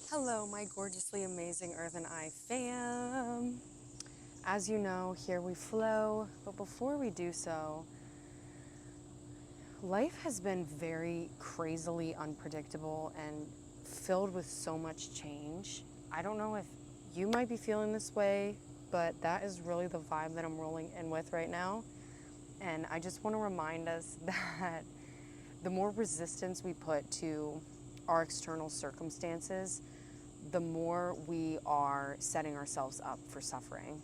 Hello, my gorgeously amazing Earth and I fam. As you know, here we flow, but before we do so, life has been very crazily unpredictable and filled with so much change. I don't know if you might be feeling this way, but that is really the vibe that I'm rolling in with right now. And I just want to remind us that the more resistance we put to our external circumstances, the more we are setting ourselves up for suffering.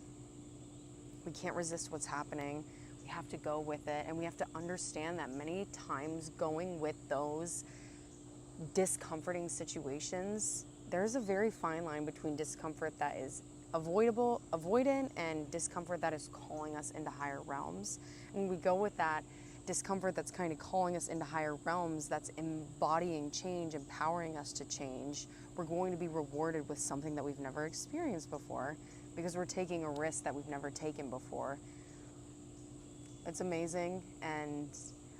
We can't resist what's happening. We have to go with it, and we have to understand that many times going with those discomforting situations, there's a very fine line between discomfort that is avoidant, and discomfort that is calling us into higher realms. And we go with that discomfort that's kind of calling us into higher realms, that's embodying change, empowering us to change. We're going to be rewarded with something that we've never experienced before because we're taking a risk that we've never taken before. It's amazing, and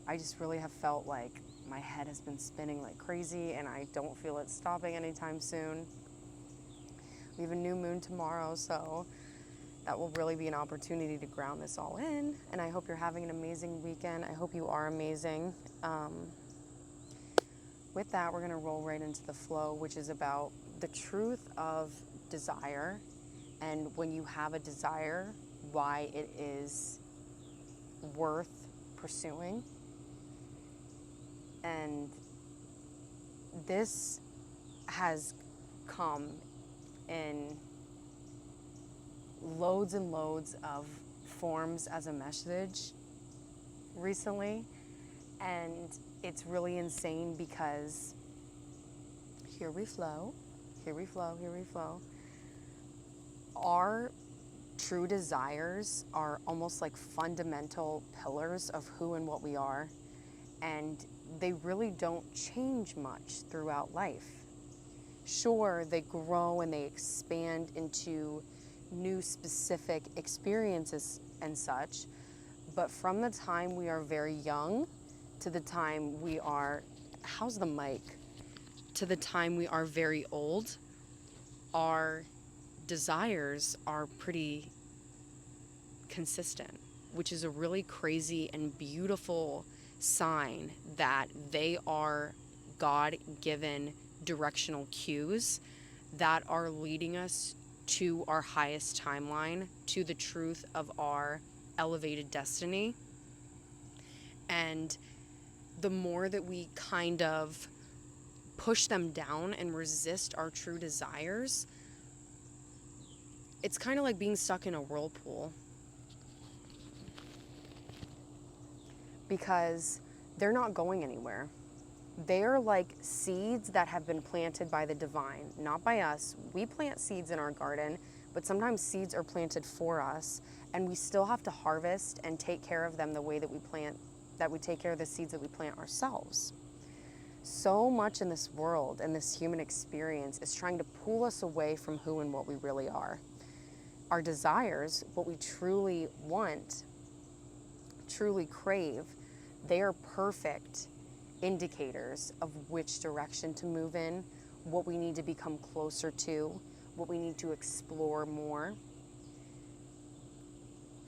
I just really have felt like my head has been spinning like crazy, and I don't feel it stopping anytime soon. We have a new moon tomorrow, so that will really be an opportunity to ground this all in. And I hope you're having an amazing weekend. I hope you are amazing. With that, we're going to roll right into the flow, which is about the truth of desire, and when you have a desire, why it is worth pursuing. And this has come in loads and loads of forms as a message recently, and it's really insane because here we flow, here we flow, here we flow. Our true desires are almost like fundamental pillars of who and what we are, and they really don't change much throughout life. Sure, they grow and they expand into new specific experiences and such, but from the time we are very young to the time we are, how's the mic? To the time we are very old, our desires are pretty consistent, which is a really crazy and beautiful sign that they are God-given directional cues that are leading us to our highest timeline, to the truth of our elevated destiny. And the more that we kind of push them down and resist our true desires, it's kind of like being stuck in a whirlpool, because they're not going anywhere. They're like seeds that have been planted by the divine, not by us. We plant seeds in our garden, but sometimes seeds are planted for us, and we still have to harvest and take care of them the way that we take care of the seeds that we plant ourselves. So much in this world and this human experience is trying to pull us away from who and what we really are. Our desires, what we truly want, truly crave, they are perfect indicators of which direction to move in, what we need to become closer to, what we need to explore more.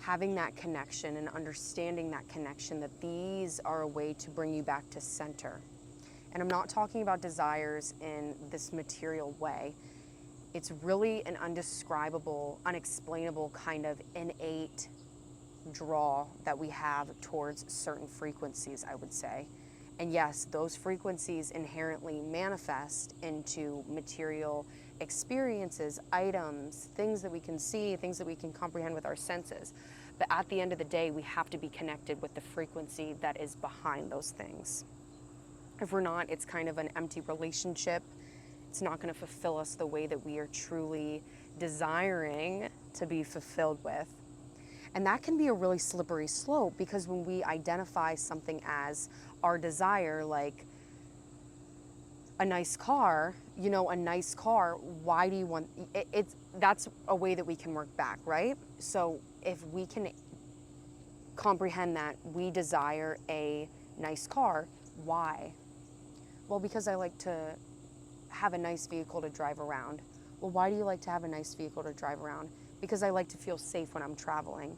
Having that connection and understanding that connection, that these are a way to bring you back to center. And I'm not talking about desires in this material way. It's really an undescribable, unexplainable kind of innate draw that we have towards certain frequencies, I would say. And yes, those frequencies inherently manifest into material experiences, items, things that we can see, things that we can comprehend with our senses. But at the end of the day, we have to be connected with the frequency that is behind those things. If we're not, it's kind of an empty relationship. It's not going to fulfill us the way that we are truly desiring to be fulfilled with. And that can be a really slippery slope, because when we identify something as our desire, like a nice car, a nice car, why do you want it? That's a way that we can work back, right? So if we can comprehend that we desire a nice car, why? Well, because I like to have a nice vehicle to drive around. Well, why do you like to have a nice vehicle to drive around? Because I like to feel safe when I'm traveling.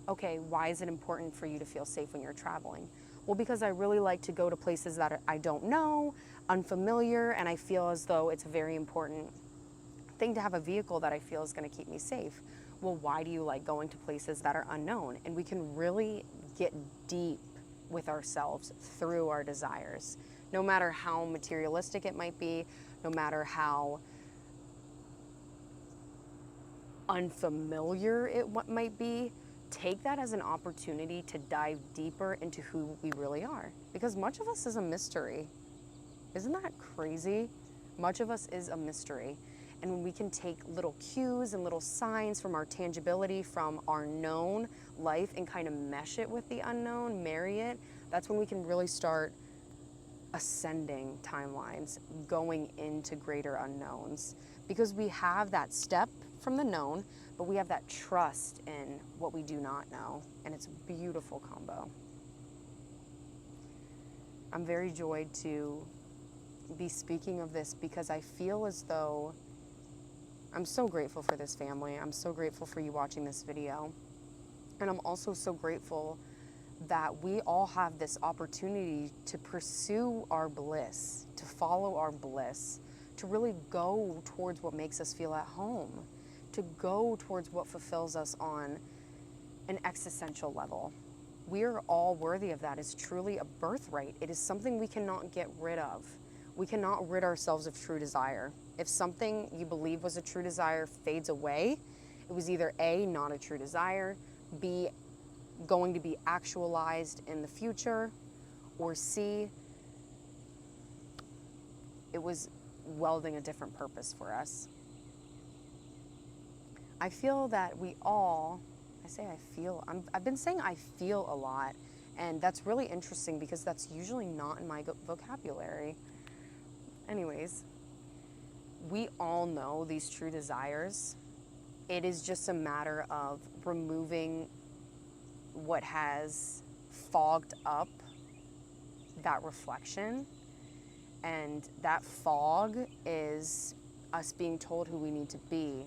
Okay, why is it important for you to feel safe when you're traveling? Well, because I really like to go to places that I don't know, unfamiliar, and I feel as though it's a very important thing to have a vehicle that I feel is going to keep me safe. Well, why do you like going to places that are unknown? And we can really get deep with ourselves through our desires. No matter how materialistic it might be, no matter how unfamiliar it might be, take that as an opportunity to dive deeper into who we really are. Because much of us is a mystery. Isn't that crazy? Much of us is a mystery. And when we can take little cues and little signs from our tangibility, from our known life, and kind of mesh it with the unknown, marry it, that's when we can really start ascending timelines, going into greater unknowns. Because we have that step from the known, but we have that trust in what we do not know. And it's a beautiful combo. I'm very joyed to be speaking of this because I feel as though I'm so grateful for this family. I'm so grateful for you watching this video. And I'm also so grateful that we all have this opportunity to pursue our bliss, to follow our bliss, to really go towards what makes us feel at home, to go towards what fulfills us on an existential level. We are all worthy of that. It's truly a birthright. It is something we cannot get rid of. We cannot rid ourselves of true desire. If something you believe was a true desire fades away, it was either A, not a true desire, B, going to be actualized in the future, or C, it was welding a different purpose for us. I feel that we all, I've been saying I feel a lot, and that's really interesting because that's usually not in my vocabulary. Anyways, we all know these true desires. It is just a matter of removing what has fogged up that reflection. And that fog is us being told who we need to be,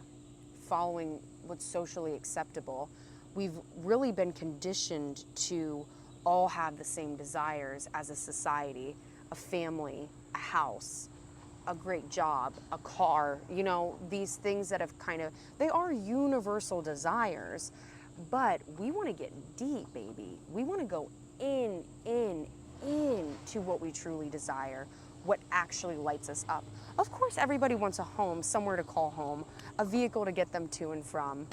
following what's socially acceptable. We've really been conditioned to all have the same desires as a society, a family, a house, a great job, a car, these things that have they are universal desires, but we want to get deep, baby. We want to go into what we truly desire, what actually lights us up. Of course, everybody wants a home, somewhere to call home, a vehicle to get them to and from,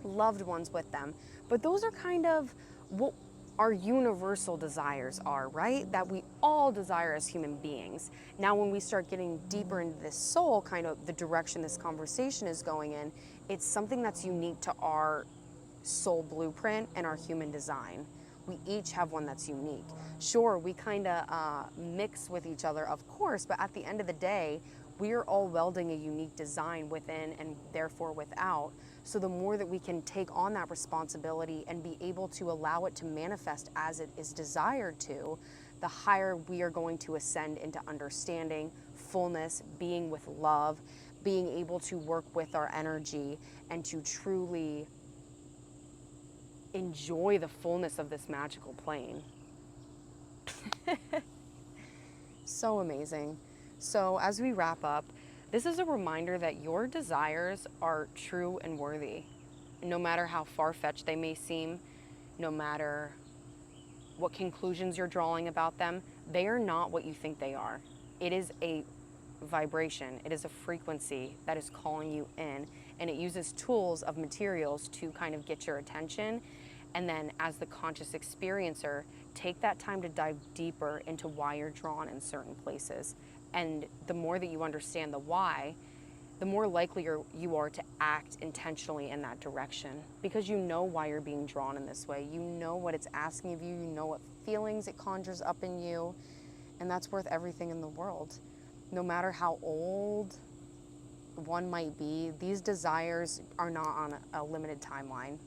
loved ones with them. But those are kind of what our universal desires are, right? That we all desire as human beings. Now, when we start getting deeper into this soul, kind of the direction this conversation is going in, it's something that's unique to our soul blueprint and our human design. We each have one that's unique. Sure, we kind of mix with each other, of course, but at the end of the day, we are all welding a unique design within and therefore without. So the more that we can take on that responsibility and be able to allow it to manifest as it is desired to, the higher we are going to ascend into understanding, fullness, being with love, being able to work with our energy and to truly enjoy the fullness of this magical plane. So amazing. So as we wrap up, this is a reminder that your desires are true and worthy. No matter how far-fetched they may seem, no matter what conclusions you're drawing about them, they are not what you think they are. It is a vibration. It is a frequency that is calling you in, and it uses tools of materials to kind of get your attention. And then as the conscious experiencer, take that time to dive deeper into why you're drawn in certain places. And the more that you understand the why, the more likely you are to act intentionally in that direction, because you know why you're being drawn in this way. You know what it's asking of you. You know what feelings it conjures up in you. And that's worth everything in the world. No matter how old one might be, these desires are not on a limited timeline.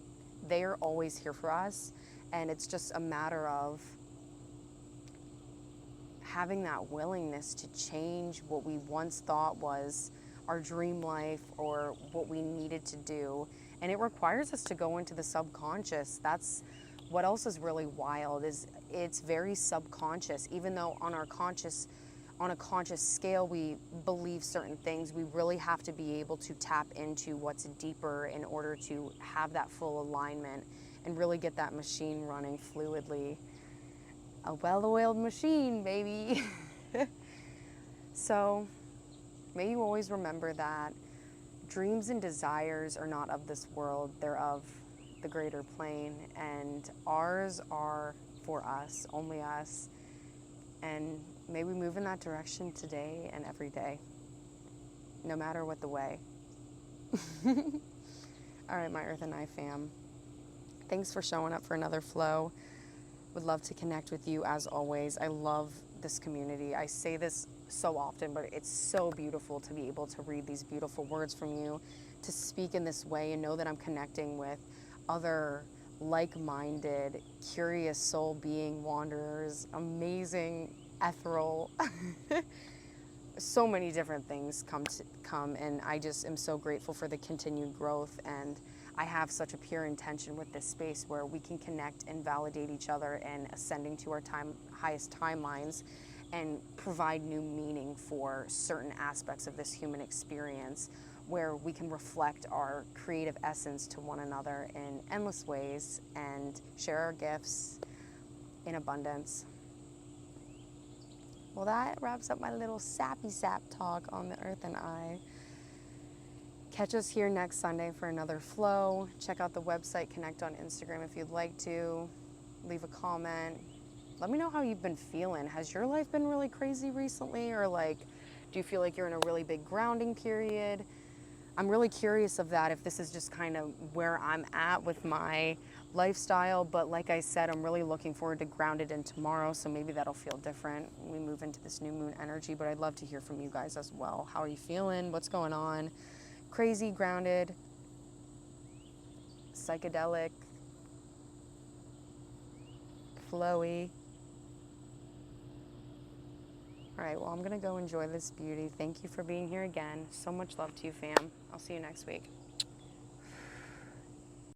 They are always here for us. And it's just a matter of having that willingness to change what we once thought was our dream life or what we needed to do. And it requires us to go into the subconscious. That's what else is really wild, is it's very subconscious. Even though on a conscious scale we believe certain things, we really have to be able to tap into what's deeper in order to have that full alignment and really get that machine running fluidly. A well-oiled machine, baby. So may you always remember that dreams and desires are not of this world, they're of the greater plane, and ours are for us, only us. And may we move in that direction today and every day, no matter what the way. All right, my Earth and I fam. Thanks for showing up for another flow. Would love to connect with you as always. I love this community. I say this so often, but it's so beautiful to be able to read these beautiful words from you, to speak in this way and know that I'm connecting with other like-minded, curious soul being wanderers, amazing, ethereal, so many different things come, and I just am so grateful for the continued growth. And I have such a pure intention with this space where we can connect and validate each other and ascending to our highest timelines and provide new meaning for certain aspects of this human experience, where we can reflect our creative essence to one another in endless ways and share our gifts in abundance. Well, that wraps up my little sappy sap talk on the Earth and I. Catch us here next Sunday for another flow. Check out the website, connect on Instagram if you'd like to. Leave a comment. Let me know how you've been feeling. Has your life been really crazy recently? Or like, do you feel like you're in a really big grounding period? I'm really curious of that, if this is just kind of where I'm at with my lifestyle. But like I said, I'm really looking forward to grounded in tomorrow, so maybe that'll feel different when we move into this new moon energy. But I'd love to hear from you guys as well. How are you feeling? What's going on? Crazy, grounded, psychedelic, flowy. All right, well, I'm gonna go enjoy this beauty. Thank you for being here again. So much love to you, fam. I'll see you next week.